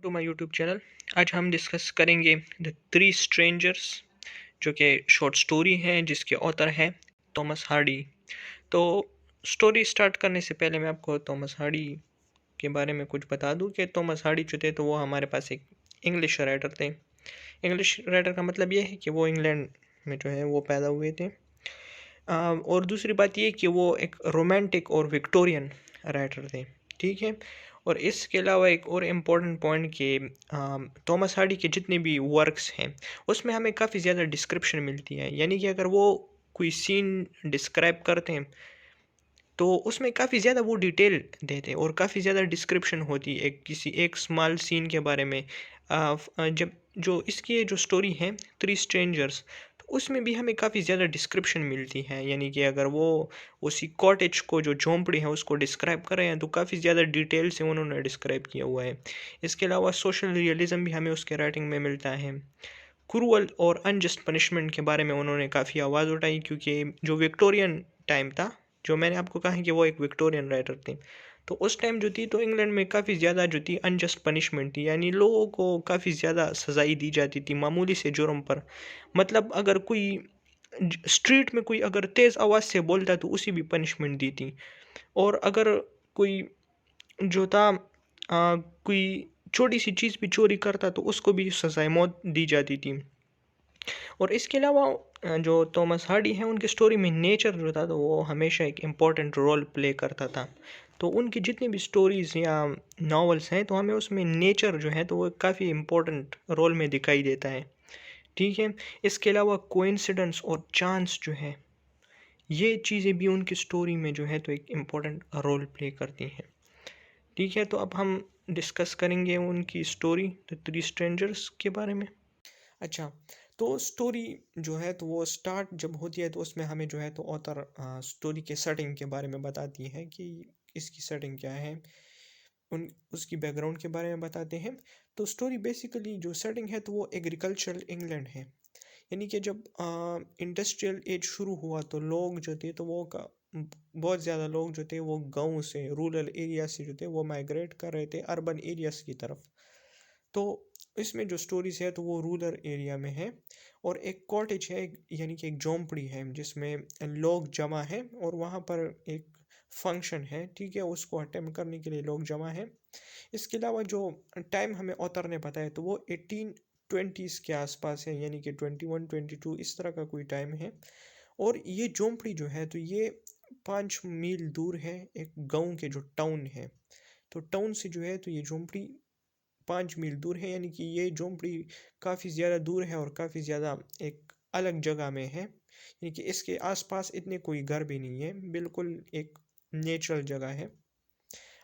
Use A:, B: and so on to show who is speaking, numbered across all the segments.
A: To my YouTube channel. आज हम discuss करेंगे द थ्री स्ट्रेंजर्स, जो कि शॉर्ट स्टोरी है जिसके ऑथर है थॉमस हार्डी। तो स्टोरी स्टार्ट करने से पहले मैं आपको थॉमस हार्डी के बारे में कुछ बता दूं कि थॉमस हार्डी जो थे तो वो हमारे पास एक इंग्लिश राइटर थे। इंग्लिश राइटर का मतलब ये है कि वो इंग्लैंड में जो है वो पैदा हुए थे। और दूसरी बात ये कि वो एक रोमांटिक और विक्टोरियन राइटर थे। ठीक है। और इसके अलावा एक और इम्पोर्टेंट पॉइंट कि थॉमस हार्डी के जितने भी वर्क्स हैं उसमें हमें काफ़ी ज़्यादा डिस्क्रिप्शन मिलती है, यानी कि अगर वो कोई सीन डिस्क्राइब करते हैं तो उसमें काफ़ी ज़्यादा वो डिटेल देते हैं और काफ़ी ज़्यादा डिस्क्रिप्शन होती है एक किसी एक स्मॉल सीन के बारे में। जब जो इसकी जो स्टोरी है थ्री स्ट्रेंजर्स, तो उसमें भी हमें काफ़ी ज़्यादा डिस्क्रिप्शन मिलती है, यानी कि अगर वो उसी कॉटेज को जो झोंपड़ी है उसको डिस्क्राइब कर रहे हैं तो काफ़ी ज़्यादा डिटेल से उन्होंने डिस्क्राइब किया हुआ है। इसके अलावा सोशल रियलिज़म भी हमें उसके राइटिंग में मिलता है। क्रूअल और अनजस्ट पनिशमेंट के बारे में उन्होंने काफ़ी आवाज़ उठाई, क्योंकि जो विक्टोरियन टाइम था, जो मैंने आपको कहा है कि वो एक विक्टोरियन राइटर थे, तो उस टाइम जो थी तो इंग्लैंड में काफ़ी ज़्यादा जो थी अनजस्ट पनिशमेंट थी, यानी लोगों को काफ़ी ज़्यादा सजाई दी जाती थी मामूली से जुर्म पर। मतलब अगर कोई स्ट्रीट में कोई अगर तेज़ आवाज़ से बोलता तो उसी भी पनिशमेंट दी थी। और अगर कोई जो था कोई छोटी सी चीज़ भी चोरी करता तो उसको भी सजाए मौत दी जाती थी। और इसके अलावा जो थॉमस हार्डी हैं उनकी स्टोरी में नेचर जो था तो वो हमेशा एक इम्पॉर्टेंट रोल प्ले करता था। तो उनकी जितनी भी स्टोरीज़ या नॉवेल्स हैं तो हमें उसमें नेचर जो है तो वो काफ़ी इम्पोर्टेंट रोल में दिखाई देता है। ठीक है। इसके अलावा कोइंसिडेंस और चांस जो है, ये चीज़ें भी उनकी स्टोरी में जो है तो एक इम्पोर्टेंट रोल प्ले करती हैं। ठीक है। तो अब हम डिस्कस करेंगे उनकी स्टोरी द थ्री स्ट्रेंजर्स के बारे में। अच्छा, तो स्टोरी जो है तो वो स्टार्ट जब होती है तो उसमें हमें जो है तो ऑथर स्टोरी के सेटिंग के बारे में बताती है कि इसकी सेटिंग क्या है, उन उसकी बैकग्राउंड के बारे में बताते हैं। तो स्टोरी बेसिकली जो सेटिंग है तो वो एग्रीकल्चरल इंग्लैंड है, यानी कि जब इंडस्ट्रियल एज शुरू हुआ तो लोग जो थे तो वो बहुत ज़्यादा लोग जो थे वो गांव से रूरल एरिया से जो थे वो माइग्रेट कर रहे थे अर्बन एरियाज की तरफ। तो इसमें जो स्टोरीज है तो वो रूरल एरिया में है। और एक कॉटेज है, यानी कि एक झोंपड़ी है जिसमें लोग जमा हैं और वहाँ पर एक फंक्शन है। ठीक है, उसको अटेम्प्ट करने के लिए लोग जमा हैं। इसके अलावा जो टाइम हमें ऑथर ने बताया तो वो 1820s के आसपास है, यानी कि 21-22 इस तरह का कोई टाइम है। और ये झोंपड़ी जो है तो ये 5 मील दूर है एक गांव के जो टाउन है। तो टाउन से जो है तो ये झोंपड़ी 5 मील दूर है, यानी कि ये झोंपड़ी काफ़ी ज़्यादा दूर है और काफ़ी ज़्यादा एक अलग जगह में है, यानी कि इसके आसपास इतने कोई घर भी नहीं है, बिल्कुल एक नेचुरल जगह है।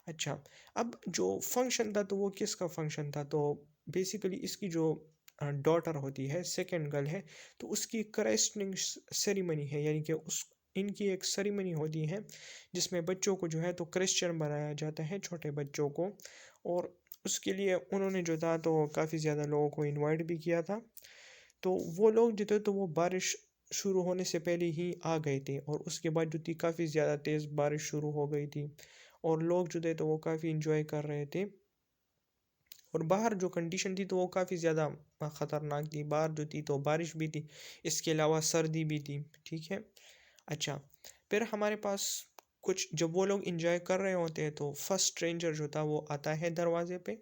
A: अच्छा, अब जो फंक्शन था तो वो किसका फंक्शन था, तो बेसिकली इसकी जो डॉटर होती है, सेकंड गर्ल है, तो उसकी क्राइस्टनिंग सेरेमनी है, यानी कि उस इनकी एक सेरेमनी होती है जिसमें बच्चों को जो है तो क्रिश्चियन बनाया जाता है, छोटे बच्चों को। और उसके लिए उन्होंने जो था तो काफ़ी ज़्यादा लोगों को इनवाइट भी किया था। तो वो लोग जो थे तो वो बारिश शुरू होने से पहले ही आ गए थे और उसके बाद जो थी काफ़ी ज़्यादा तेज़ बारिश शुरू हो गई थी और लोग जो थे तो वो काफ़ी इंजॉय कर रहे थे। और बाहर जो कंडीशन थी तो वो काफ़ी ज़्यादा ख़तरनाक थी, बाहर जो थी तो बारिश भी थी, इसके अलावा सर्दी भी थी। ठीक है। अच्छा, फिर हमारे पास कुछ जब वो लोग इंजॉय कर रहे होते हैं तो फर्स्ट स्ट्रेंजर जो था वो आता है दरवाजे पे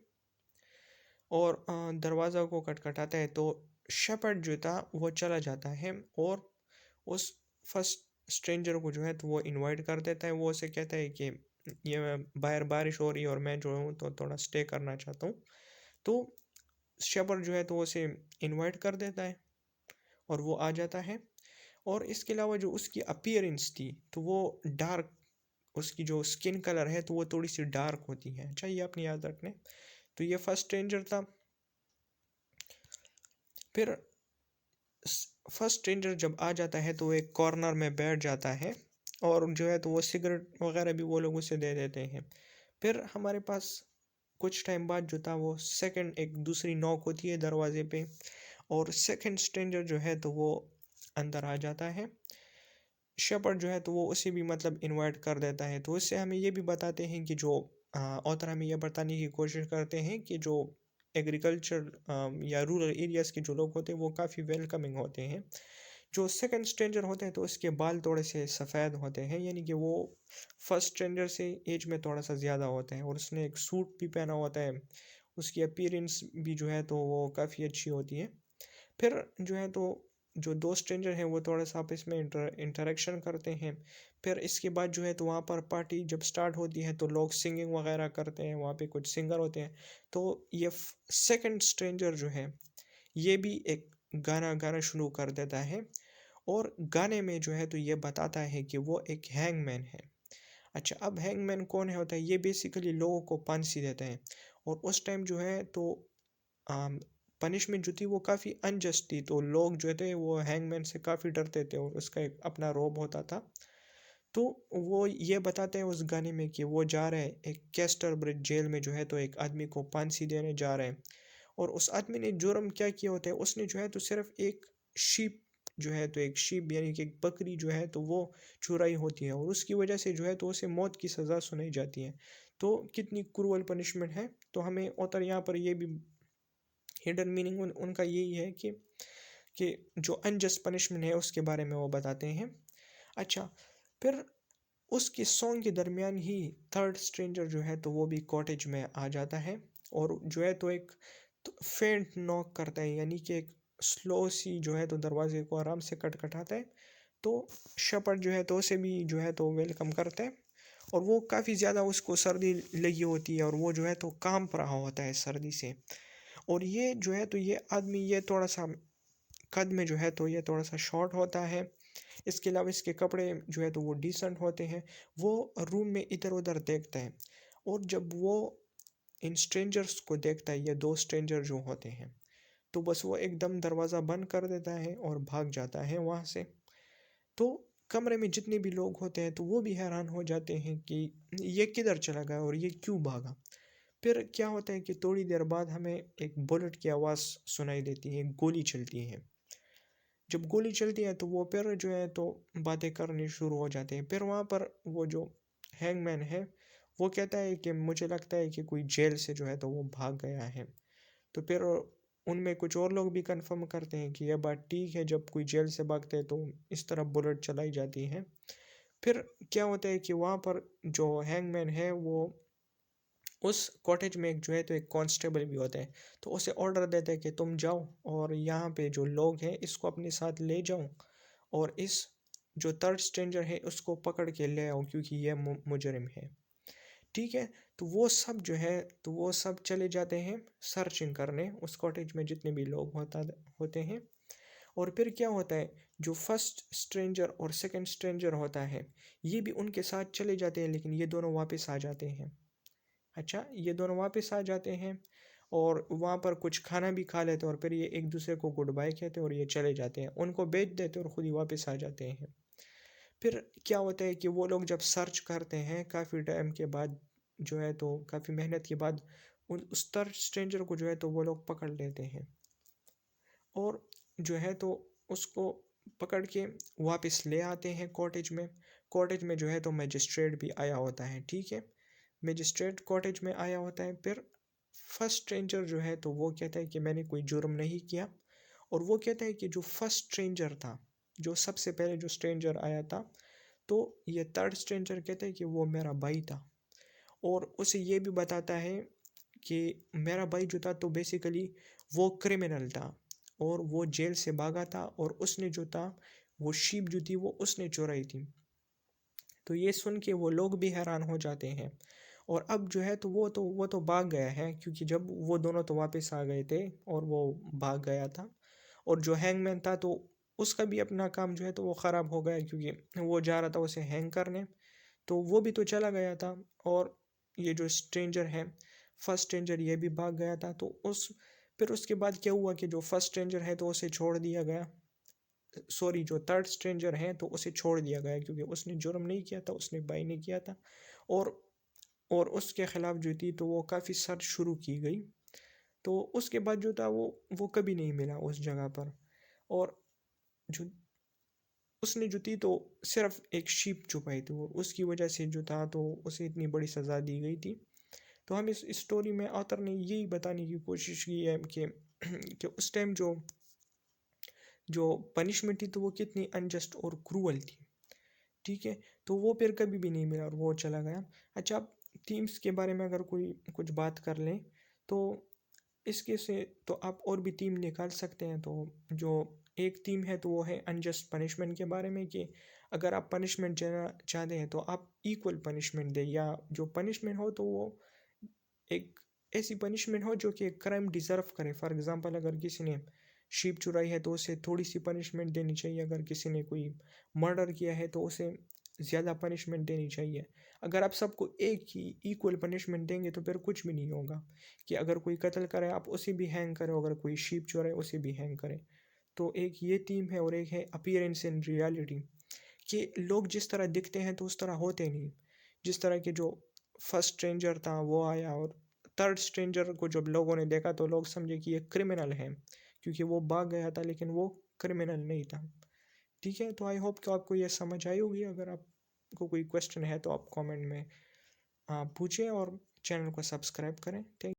A: और दरवाज़ा को खटखटाता है तो शेपर्ड जो था वो चला जाता है और उस फर्स्ट स्ट्रेंजर को जो है तो वो इनवाइट कर देता है। वो उसे कहता है कि ये बाहर बारिश हो रही है और मैं जो हूँ तो थोड़ा स्टे करना चाहता हूँ। तो शेपर्ड जो है तो उसे इनवाइट कर देता है और वो आ जाता है। और इसके अलावा जो उसकी अपीयरेंस थी तो वो डार्क, उसकी जो स्किन कलर है तो वो थोड़ी सी डार्क होती है। अच्छा, ये अपनी याद रखने। तो ये फर्स्ट स्ट्रेंजर था। फिर फर्स्ट स्ट्रेंजर जब आ जाता है तो वो एक कॉर्नर में बैठ जाता है और जो है तो वो सिगरेट वगैरह भी वो लोग उसे दे देते हैं। फिर हमारे पास कुछ टाइम बाद जो था वो सेकंड एक दूसरी नॉक होती है दरवाजे पे और सेकंड स्ट्रेंजर जो है तो वो अंदर आ जाता है। शेपर्ड जो है तो वो उसे भी मतलब इनवाइट कर देता है। तो इससे हमें ये भी बताते हैं कि जो ऑथर हमें ये बताने की कोशिश करते हैं कि जो एग्रीकल्चर या रूरल एरियाज़ के जो लोग होते हैं वो काफ़ी वेलकमिंग होते हैं। जो सेकंड स्ट्रेंजर होते हैं तो उसके बाल थोड़े से सफ़ेद होते हैं, यानी कि वो फर्स्ट स्ट्रेंजर से एज में थोड़ा सा ज़्यादा होता है, और उसने एक सूट भी पहना होता है। उसकी अपीयरेंस भी जो है तो वो काफ़ी अच्छी होती है। फिर जो है तो जो दो स्ट्रेंजर हैं वो थोड़ा सा आपस में इंटरेक्शन करते हैं। फिर इसके बाद जो है तो वहाँ पर पार्टी जब स्टार्ट होती है तो लोग सिंगिंग वगैरह करते हैं, वहाँ पे कुछ सिंगर होते हैं। तो ये सेकंड स्ट्रेंजर जो है ये भी एक गाना गाना शुरू कर देता है, और गाने में जो है तो ये बताता है कि वो एक हैंगमैन है। अच्छा, अब हैंगमैन कौन है होता है, ये बेसिकली लोगों को फांसी देता है। और उस टाइम जो है तो पनिशमेंट जो थी वो काफ़ी अनजस्ट थी, तो लोग जो थे वो हैंगमैन से काफ़ी डरते थे, और उसका एक अपना रोब होता था। तो वो ये बताते हैं उस गाने में कि वो जा रहा है एक कैस्टर ब्रिज जेल में, जो है तो एक आदमी को फांसी देने जा रहे हैं। और उस आदमी ने जुर्म क्या किया होता है, उसने जो है तो सिर्फ एक शीप, जो है तो एक शीप यानी कि एक बकरी जो है तो वो चुराई होती है, और उसकी वजह से जो है तो उसे मौत की सज़ा सुनाई जाती है। तो कितनी क्रूअल पनिशमेंट है। तो हमें ऑथर यहाँ पर ये भी हिडन मीनिंग उनका यही है कि जो अनजस्ट पनिशमेंट है उसके बारे में वो बताते हैं। अच्छा, फिर उसके सॉन्ग के दरमियान ही थर्ड स्ट्रेंजर जो है तो वो भी कॉटेज में आ जाता है, और जो है तो एक फेंट नॉक करता है, यानी कि एक स्लो सी जो है तो दरवाजे को आराम से खटखटाता है। तो शepard जो है तो उसे भी जो है तो वेलकम करता है, और वो काफ़ी ज़्यादा उसको सर्दी लगी होती है, और वो जो है तो कांप रहा होता है सर्दी से। और ये जो है तो ये आदमी ये थोड़ा सा कद में जो है तो ये थोड़ा सा शॉर्ट होता है। इसके अलावा इसके कपड़े जो है तो वो डिसेंट होते हैं। वो रूम में इधर उधर देखता है, और जब वो इन स्ट्रेंजर्स को देखता है, ये दो स्ट्रेंजर जो होते हैं, तो बस वो एकदम दरवाज़ा बंद कर देता है और भाग जाता है वहाँ से। तो कमरे में जितने भी लोग होते हैं तो वो भी हैरान हो जाते हैं कि ये किधर चला गया और ये क्यों भागा। फिर क्या होता है कि थोड़ी देर बाद हमें एक बुलेट की आवाज़ सुनाई देती है, गोली चलती है। जब गोली चलती है तो वो फिर जो है तो बातें करनी शुरू हो जाते हैं। फिर वहाँ पर वो जो हैंगमैन है वो कहता है कि मुझे लगता है कि कोई जेल से जो है तो वो भाग गया है। तो फिर उनमें कुछ और लोग भी कंफर्म करते हैं कि यह बात ठीक है, जब कोई जेल से भागते हैं तो इस तरह बुलेट चलाई जाती है। फिर क्या होता है कि वहाँ पर जो हैंगमैन है वो उस कॉटेज में एक जो है तो एक कांस्टेबल भी होता है, तो उसे ऑर्डर देता है कि तुम जाओ और यहाँ पे जो लोग हैं इसको अपने साथ ले जाओ, और इस जो थर्ड स्ट्रेंजर है उसको पकड़ के ले आओ क्योंकि यह मुजरिम है। ठीक है। तो वो सब जो है तो वो सब चले जाते हैं सर्चिंग करने उस कॉटेज में जितने भी लोग होते हैं। और फिर क्या होता है, जो फर्स्ट स्ट्रेंजर और सेकंड स्ट्रेंजर होता है ये भी उनके साथ चले जाते हैं, लेकिन ये दोनों वापस आ जाते हैं। अच्छा, ये दोनों वापस आ जाते हैं और वहाँ पर कुछ खाना भी खा लेते हैं, और फिर ये एक दूसरे को गुड बाय कहते हैं और ये चले जाते हैं, उनको बेच देते हैं और ख़ुद ही वापस आ जाते हैं। फिर क्या होता है कि वो लोग जब सर्च करते हैं काफ़ी टाइम के बाद, जो है तो काफ़ी मेहनत के बाद, उस थर्ड स्ट्रेंजर को जो है तो वो लोग पकड़ लेते हैं, और जो है तो उसको पकड़ के वापस ले आते हैं कॉटेज में। कॉटेज में जो है तो मजिस्ट्रेट भी आया होता है। ठीक है, मजिस्ट्रेट कॉटेज में आया होता है। फिर फर्स्ट स्ट्रेंजर जो है तो वो कहता है कि मैंने कोई जुर्म नहीं किया, और वो कहता है कि जो फर्स्ट स्ट्रेंजर था, जो सबसे पहले जो स्ट्रेंजर आया था, तो ये थर्ड स्ट्रेंजर कहता है कि वो मेरा भाई था, और उसे ये भी बताता है कि मेरा भाई जो था तो बेसिकली वो क्रिमिनल था, और वो जेल से भागा था, और उसने जो था वो शीप जो थी वो उसने चुराई थी। तो ये सुन के वो लोग भी हैरान हो जाते हैं, और अब जो है तो वो तो भाग गया है, क्योंकि जब वो दोनों तो वापस आ गए थे और वो भाग गया था। और जो हैंगमैन था तो उसका भी अपना काम जो है तो वो ख़राब हो गया, क्योंकि वो जा रहा था उसे हैंग करने, तो वो भी तो चला गया था। और ये जो स्ट्रेंजर है, फर्स्ट स्ट्रेंजर, ये भी भाग गया था। तो उस फिर उसके बाद क्या हुआ कि जो फर्स्ट स्ट्रेंजर है तो उसे छोड़ दिया गया, सॉरी जो थर्ड स्ट्रेंजर है तो उसे छोड़ दिया गया, क्योंकि उसने जुर्म नहीं किया था, उसने बाई नहीं किया था। और और उसके खिलाफ जो थी तो वो काफ़ी सर्च शुरू की गई। तो उसके बाद जो था वो कभी नहीं मिला उस जगह पर, और जो उसने जो थी तो सिर्फ एक शीप छुपाई थी, और उसकी वजह से जो था तो उसे इतनी बड़ी सज़ा दी गई थी। तो हम इस स्टोरी में ऑथर ने यही बताने की कोशिश की है कि उस टाइम जो जो पनिशमेंट थी तो वो कितनी अनजस्ट और क्रूअल थी। ठीक है, तो वो फिर कभी भी नहीं मिला और वो चला गया। अच्छा, अब थीम्स के बारे में अगर कोई कुछ बात कर लें तो इसके से तो आप और भी थीम निकाल सकते हैं। तो जो एक थीम है तो वो है अनजस्ट पनिशमेंट के बारे में, कि अगर आप पनिशमेंट देना चाहते हैं तो आप इक्वल पनिशमेंट दें, या जो पनिशमेंट हो तो वो एक ऐसी पनिशमेंट हो जो कि क्राइम डिजर्व करे। फॉर एग्जांपल, अगर किसी ने शीप चुराई है तो उसे थोड़ी सी पनिशमेंट देनी चाहिए, अगर किसी ने कोई मर्डर किया है तो उसे ज़्यादा पनिशमेंट देनी चाहिए। अगर आप सबको एक ही इक्वल पनिशमेंट देंगे तो फिर कुछ भी नहीं होगा, कि अगर कोई कत्ल करे आप उसे भी हैंग करो, अगर कोई शीप चुराए उसे भी हैंग करें। तो एक ये थीम है, और एक है अपीयरेंस इन रियलिटी, कि लोग जिस तरह दिखते हैं तो उस तरह होते नहीं। जिस तरह के जो फर्स्ट स्ट्रेंजर था वो आया, और थर्ड स्ट्रेंजर को जब लोगों ने देखा तो लोग समझे कि ये क्रिमिनल है, क्योंकि वो भाग गया था लेकिन वो क्रिमिनल नहीं था। ठीक है, तो आई होप कि आपको ये समझ आई होगी। अगर आपको कोई क्वेश्चन है तो आप कमेंट में पूछें, और चैनल को सब्सक्राइब करें। थैंक